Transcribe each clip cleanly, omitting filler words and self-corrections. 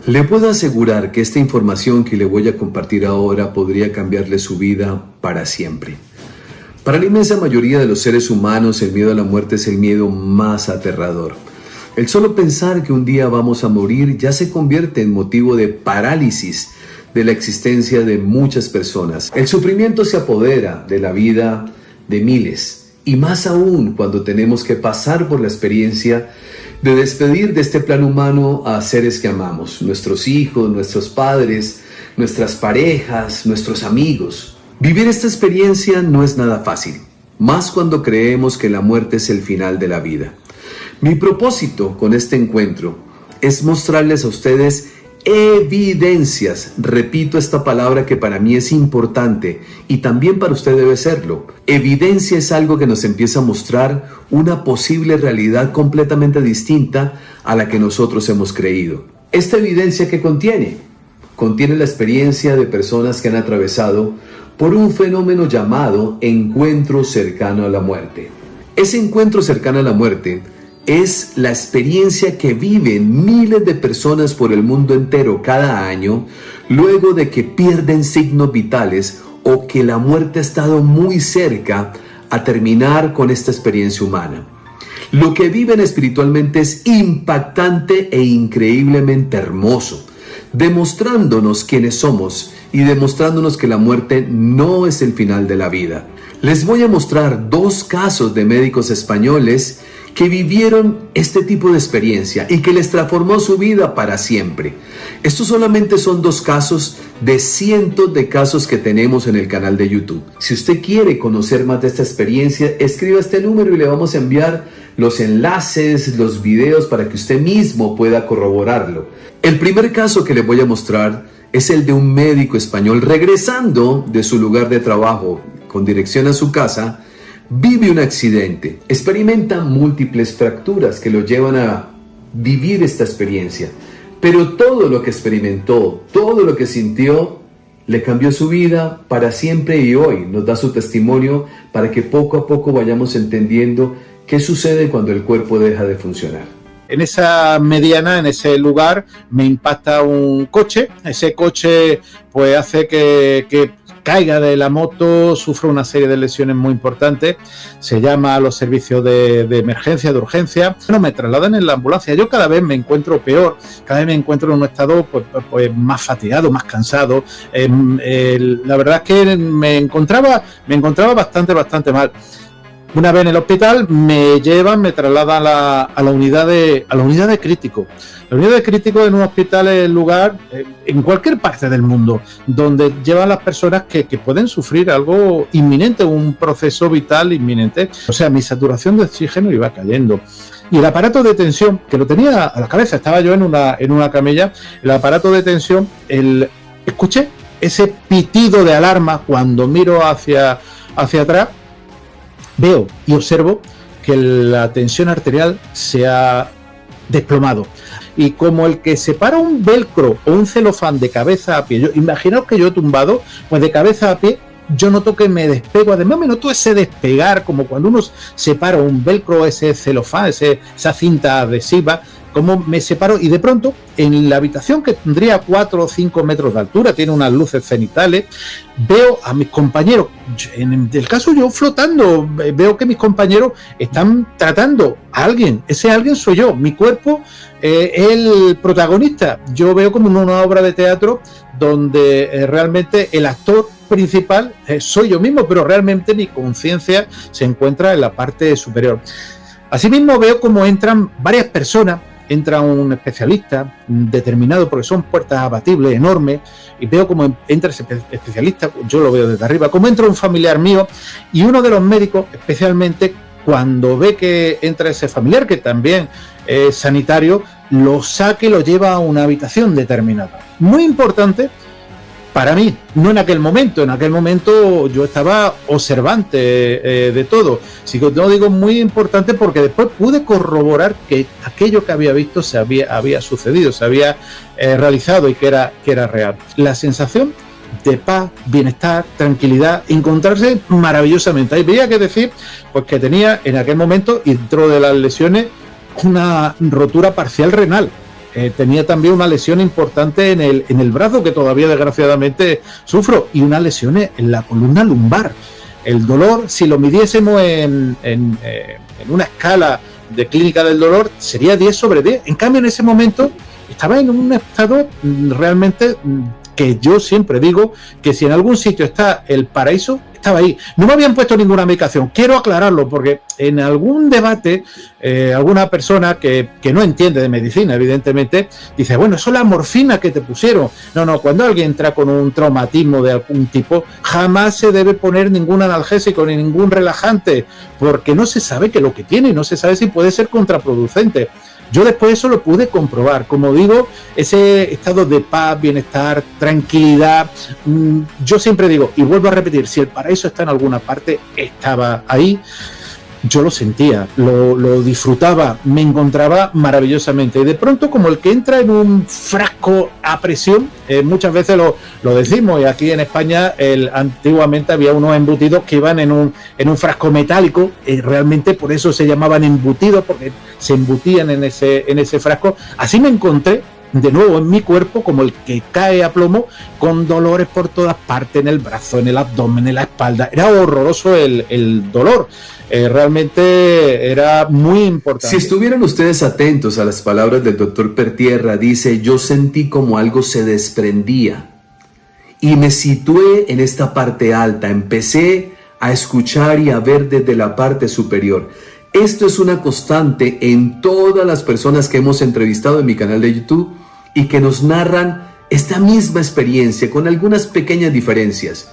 Le puedo asegurar que esta información que le voy a compartir ahora podría cambiarle su vida para siempre. Para la inmensa mayoría de los seres humanos, el miedo a la muerte es el miedo más aterrador. El solo pensar que un día vamos a morir ya se convierte en motivo de parálisis de la existencia de muchas personas. El sufrimiento se apodera de la vida de miles, y más aún cuando tenemos que pasar por la experiencia de despedir de este plano humano a seres que amamos, nuestros hijos, nuestros padres, nuestras parejas, nuestros amigos. Vivir esta experiencia no es nada fácil, más cuando creemos que la muerte es el final de la vida. Mi propósito con este encuentro es mostrarles a ustedes evidencias. Repito esta palabra que para mí es importante y también para usted debe serlo. Evidencia es algo que nos empieza a mostrar una posible realidad completamente distinta a la que nosotros hemos creído. ¿Esta evidencia qué contiene? Contiene la experiencia de personas que han atravesado por un fenómeno llamado encuentro cercano a la muerte. Ese encuentro cercano a la muerte es la experiencia que viven miles de personas por el mundo entero cada año luego de que pierden signos vitales o que la muerte ha estado muy cerca a terminar con esta experiencia humana. Lo que viven espiritualmente es impactante e increíblemente hermoso, demostrándonos quiénes somos y demostrándonos que la muerte no es el final de la vida. Les voy a mostrar 2 casos de médicos españoles que vivieron este tipo de experiencia y que les transformó su vida para siempre. Estos solamente son 2 casos de cientos de casos que tenemos en el canal de YouTube. Si usted quiere conocer más de esta experiencia, escriba este número y le vamos a enviar los enlaces, los videos para que usted mismo pueda corroborarlo. El primer caso que les voy a mostrar es el de un médico español regresando de su lugar de trabajo con dirección a su casa. Vive un accidente, experimenta múltiples fracturas que lo llevan a vivir esta experiencia, pero todo lo que experimentó, todo lo que sintió, le cambió su vida para siempre y hoy nos da su testimonio para que poco a poco vayamos entendiendo qué sucede cuando el cuerpo deja de funcionar. En esa mediana, en ese lugar, me impacta un coche. Ese coche pues hace que caiga de la moto, sufre una serie de lesiones muy importantes, se llama a los servicios de emergencia, de urgencia, no me trasladan en la ambulancia. Yo cada vez me encuentro peor, cada vez me encuentro en un estado pues más fatigado, más cansado. La verdad es que me encontraba bastante mal. Una vez en el hospital me trasladan a la unidad de crítico. La unidad de crítico en un hospital es el lugar, en cualquier parte del mundo, donde llevan las personas que pueden sufrir algo inminente, un proceso vital inminente. O sea, mi saturación de oxígeno iba cayendo. Y el aparato de tensión, que lo tenía a la cabeza, estaba yo en una camilla, el aparato de tensión, escuché ese pitido de alarma cuando miro hacia atrás. Veo y observo que la tensión arterial se ha desplomado. Y como el que separa un velcro o un celofán de cabeza a pie, imaginaos que yo tumbado, pues de cabeza a pie, yo noto que me despego. Además me noto ese despegar, como cuando uno separa un velcro, ese celofán, esa cinta adhesiva, como me separo, y de pronto en la habitación, que tendría 4 o 5 metros de altura, tiene unas luces cenitales, veo a mis compañeros, en el caso yo flotando, veo que mis compañeros están tratando a alguien. Ese alguien soy yo, mi cuerpo es el protagonista. Yo veo como una obra de teatro donde realmente el actor principal soy yo mismo, pero realmente mi conciencia se encuentra en la parte superior. Asimismo veo como entran varias personas. Entra un especialista determinado, porque son puertas abatibles enormes, y veo como entra ese especialista, yo lo veo desde arriba, como entra un familiar mío, y uno de los médicos, especialmente cuando ve que entra ese familiar, que también es sanitario, lo saca y lo lleva a una habitación determinada. Muy importante para mí, no en aquel momento yo estaba observante de todo. Así que no digo muy importante porque después pude corroborar que aquello que había visto había sucedido, se había realizado y que era real. La sensación de paz, bienestar, tranquilidad, encontrarse maravillosamente. Ahí veía que decir pues que tenía en aquel momento, y dentro de las lesiones, una rotura parcial renal. tenía también una lesión importante en el brazo, que todavía desgraciadamente sufro, y una lesión en la columna lumbar. El dolor, si lo midiésemos en una escala de clínica del dolor, sería 10/10. En cambio, en ese momento estaba en un estado realmente que yo siempre digo que si en algún sitio está el paraíso, estaba ahí. No me habían puesto ninguna medicación. Quiero aclararlo porque en algún debate alguna persona que no entiende de medicina, evidentemente, dice, bueno, eso es la morfina que te pusieron. No, cuando alguien entra con un traumatismo de algún tipo, jamás se debe poner ningún analgésico ni ningún relajante, porque no se sabe qué es lo que tiene y no se sabe si puede ser contraproducente. Yo después eso lo pude comprobar. Como digo, ese estado de paz, bienestar, tranquilidad, yo siempre digo, y vuelvo a repetir, si el paraíso está en alguna parte, estaba ahí. Yo lo sentía, lo disfrutaba, me encontraba maravillosamente. Y de pronto, como el que entra en un frasco a presión, muchas veces lo decimos, y aquí en España antiguamente había unos embutidos que iban en un frasco metálico, realmente por eso se llamaban embutidos, porque se embutían en ese frasco. Así me encontré de nuevo en mi cuerpo, como el que cae a plomo, con dolores por todas partes, en el brazo, en el abdomen, en la espalda. Era horroroso el dolor. Realmente era muy importante. Si estuvieran ustedes atentos a las palabras del doctor Pertierra, dice, yo sentí como algo se desprendía y me situé en esta parte alta, empecé a escuchar y a ver desde la parte superior. Esto es una constante en todas las personas que hemos entrevistado en mi canal de YouTube y que nos narran esta misma experiencia con algunas pequeñas diferencias.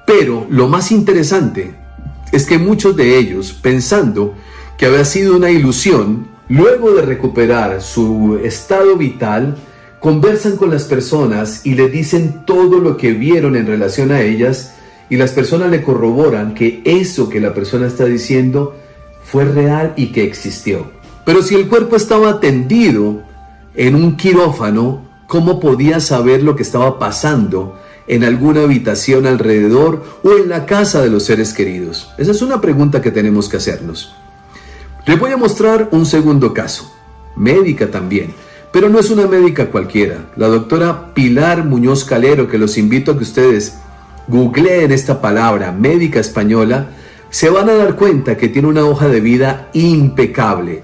Pero lo más interesante es que muchos de ellos, pensando que había sido una ilusión, luego de recuperar su estado vital, conversan con las personas y le dicen todo lo que vieron en relación a ellas, y las personas le corroboran que eso que la persona está diciendo fue real y que existió. Pero si el cuerpo estaba tendido en un quirófano, ¿cómo podía saber lo que estaba pasando en alguna habitación alrededor o en la casa de los seres queridos? Esa es una pregunta que tenemos que hacernos. Les voy a mostrar un segundo caso, médica también, pero no es una médica cualquiera. La doctora Pilar Muñoz Calero, que los invito a que ustedes googleen esta palabra, médica española, se van a dar cuenta que tiene una hoja de vida impecable.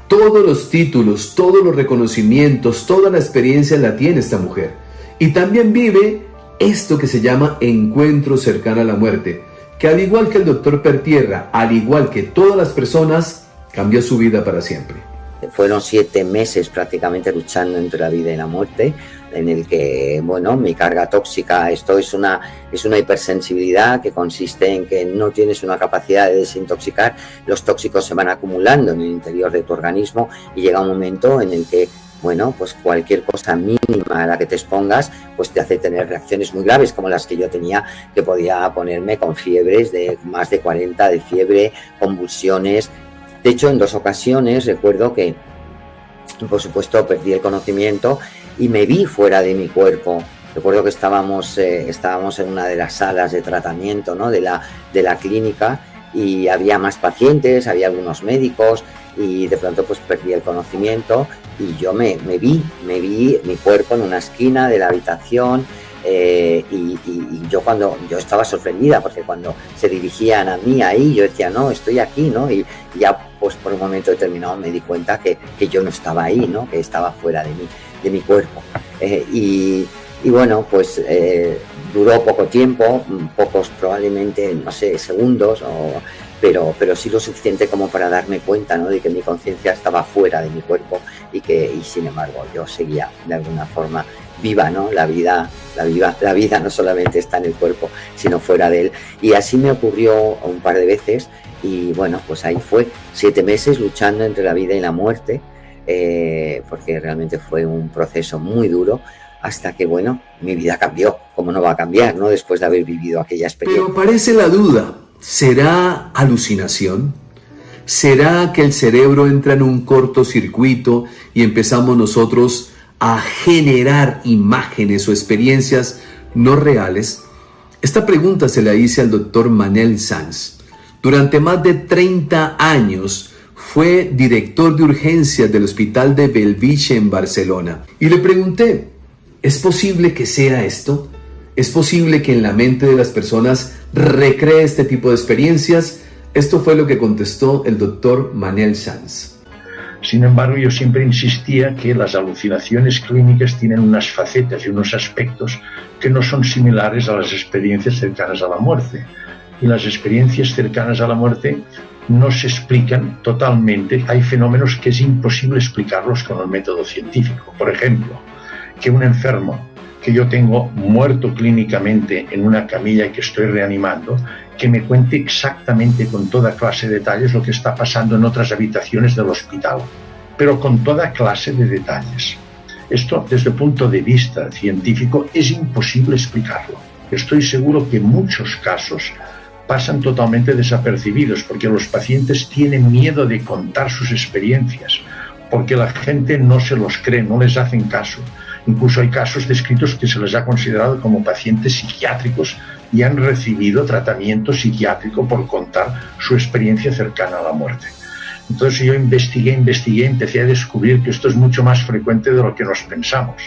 Todos los títulos, todos los reconocimientos, toda la experiencia la tiene esta mujer. Y también vive esto que se llama encuentro cercano a la muerte, que al igual que el doctor Pertierra, al igual que todas las personas, cambió su vida para siempre. Fueron 7 meses prácticamente luchando entre la vida y la muerte, en el que, bueno, mi carga tóxica, esto es una hipersensibilidad que consiste en que no tienes una capacidad de desintoxicar, los tóxicos se van acumulando en el interior de tu organismo y llega un momento en el que, bueno, pues cualquier cosa mínima a la que te expongas, pues te hace tener reacciones muy graves, como las que yo tenía, que podía ponerme con fiebres de más de 40 de fiebre, convulsiones. De hecho, en 2 ocasiones recuerdo que, por supuesto, perdí el conocimiento y me vi fuera de mi cuerpo. Recuerdo que estábamos en una de las salas de tratamiento, ¿no?, de la clínica, y había más pacientes, había algunos médicos, y de pronto pues perdí el conocimiento y yo me vi mi cuerpo en una esquina de la habitación. Y yo estaba sorprendida porque cuando se dirigían a mí ahí, yo decía, no, estoy aquí, ¿no? Y ya pues por un momento determinado me di cuenta que yo no estaba ahí, ¿no?, que estaba fuera de mi cuerpo. Y bueno, pues duró poco tiempo, pocos probablemente, no sé, segundos, pero sí lo suficiente como para darme cuenta, ¿no?, de que mi conciencia estaba fuera de mi cuerpo y sin embargo yo seguía de alguna forma viva, ¿no? La vida no solamente está en el cuerpo, sino fuera de él. Y así me ocurrió un par de veces y bueno, pues ahí fue 7 meses luchando entre la vida y la muerte, porque realmente fue un proceso muy duro, hasta que, bueno, mi vida cambió. ¿Cómo no va a cambiar, no?, después de haber vivido aquella experiencia? Pero aparece la duda, ¿será alucinación? ¿Será que el cerebro entra en un cortocircuito y empezamos nosotros a generar imágenes o experiencias no reales? Esta pregunta se la hice al doctor Manel Sanz. Durante más de 30 años fue director de urgencias del Hospital de Bellvitge en Barcelona. Y le pregunté, ¿es posible que sea esto? ¿Es posible que en la mente de las personas recree este tipo de experiencias? Esto fue lo que contestó el doctor Manel Sanz. Sin embargo, yo siempre insistía que las alucinaciones clínicas tienen unas facetas y unos aspectos que no son similares a las experiencias cercanas a la muerte. Y las experiencias cercanas a la muerte no se explican totalmente. Hay fenómenos que es imposible explicarlos con el método científico. Por ejemplo, que un enfermo que yo tengo muerto clínicamente en una camilla y que estoy reanimando, que me cuente exactamente con toda clase de detalles lo que está pasando en otras habitaciones del hospital, pero con toda clase de detalles. Esto, desde el punto de vista científico, es imposible explicarlo. Estoy seguro que en muchos casos pasan totalmente desapercibidos porque los pacientes tienen miedo de contar sus experiencias, porque la gente no se los cree, no les hacen caso. Incluso hay casos descritos que se les ha considerado como pacientes psiquiátricos y han recibido tratamiento psiquiátrico por contar su experiencia cercana a la muerte. Entonces yo investigué, empecé a descubrir que esto es mucho más frecuente de lo que nos pensamos.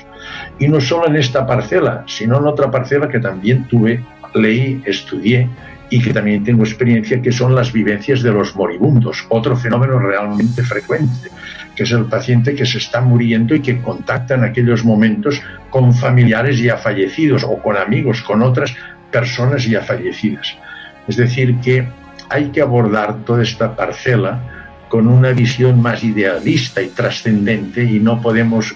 Y no solo en esta parcela, sino en otra parcela que también leí, estudié y que también tengo experiencia, que son las vivencias de los moribundos, otro fenómeno realmente frecuente, que es el paciente que se está muriendo y que contacta en aquellos momentos con familiares ya fallecidos o con amigos, con otras personas ya fallecidas. Es decir, que hay que abordar toda esta parcela con una visión más idealista y trascendente y no podemos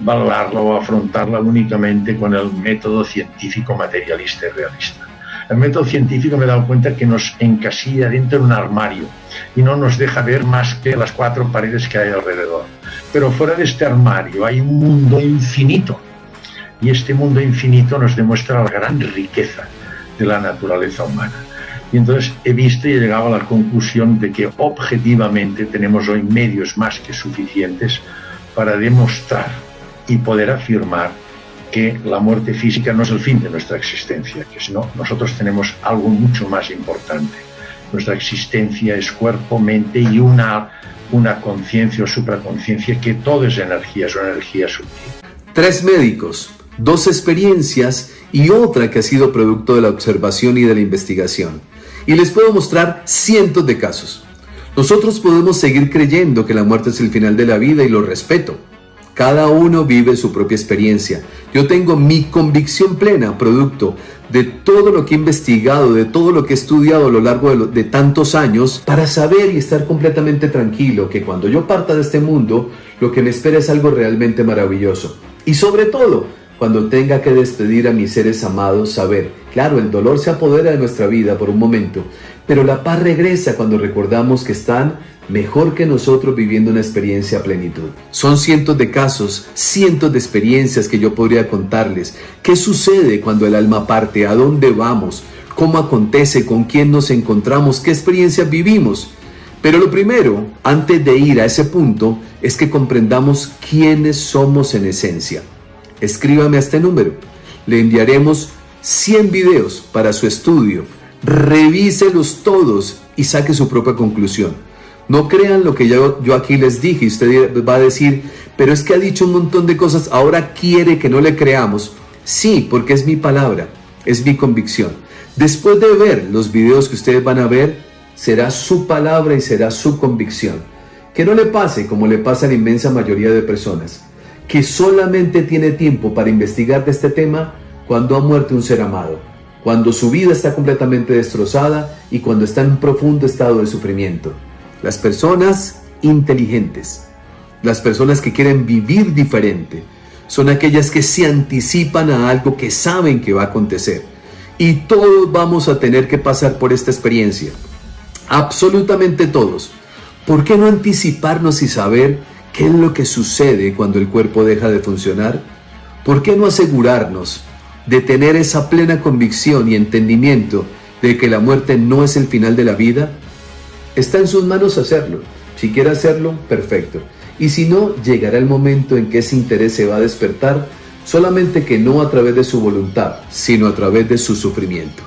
valorarla o afrontarla únicamente con el método científico materialista y realista. El método científico me he dado cuenta que nos encasilla dentro de un armario y no nos deja ver más que las 4 paredes que hay alrededor. Pero fuera de este armario hay un mundo infinito y este mundo infinito nos demuestra la gran riqueza de la naturaleza humana. Y entonces he visto y he llegado a la conclusión de que objetivamente tenemos hoy medios más que suficientes para demostrar y poder afirmar que la muerte física no es el fin de nuestra existencia, que sino nosotros tenemos algo mucho más importante. Nuestra existencia es cuerpo, mente y una conciencia o supraconciencia, que todo es energía sutil. 3 médicos, 2 experiencias y otra que ha sido producto de la observación y de la investigación. Y les puedo mostrar cientos de casos. Nosotros podemos seguir creyendo que la muerte es el final de la vida y lo respeto. Cada uno vive su propia experiencia. Yo tengo mi convicción plena, producto de todo lo que he investigado, de todo lo que he estudiado a lo largo de tantos años, para saber y estar completamente tranquilo que cuando yo parta de este mundo, lo que me espera es algo realmente maravilloso. Y sobre todo, cuando tenga que despedir a mis seres amados, saber, claro, el dolor se apodera de nuestra vida por un momento, pero la paz regresa cuando recordamos que están mejor que nosotros viviendo una experiencia a plenitud. Son cientos de casos, cientos de experiencias que yo podría contarles. ¿Qué sucede cuando el alma parte? ¿A dónde vamos? ¿Cómo acontece? ¿Con quién nos encontramos? ¿Qué experiencias vivimos? Pero lo primero, antes de ir a ese punto, es que comprendamos quiénes somos en esencia. Escríbame a este número. Le enviaremos 100 videos para su estudio. Revíselos todos y saque su propia conclusión. No crean lo que yo aquí les dije. Usted va a decir, pero es que ha dicho un montón de cosas, ahora quiere que no le creamos. Sí, porque es mi palabra, es mi convicción. Después de ver los videos que ustedes van a ver, será su palabra y será su convicción. Que no le pase como le pasa a la inmensa mayoría de personas, que solamente tiene tiempo para investigar de este tema cuando ha muerto un ser amado, cuando su vida está completamente destrozada y cuando está en un profundo estado de sufrimiento. Las personas inteligentes, las personas que quieren vivir diferente, son aquellas que se anticipan a algo que saben que va a acontecer. Y todos vamos a tener que pasar por esta experiencia. Absolutamente todos. ¿Por qué no anticiparnos y saber qué es lo que sucede cuando el cuerpo deja de funcionar? ¿Por qué no asegurarnos de tener esa plena convicción y entendimiento de que la muerte no es el final de la vida? Está en sus manos hacerlo. Si quiere hacerlo, perfecto. Y si no, llegará el momento en que ese interés se va a despertar, solamente que no a través de su voluntad, sino a través de su sufrimiento.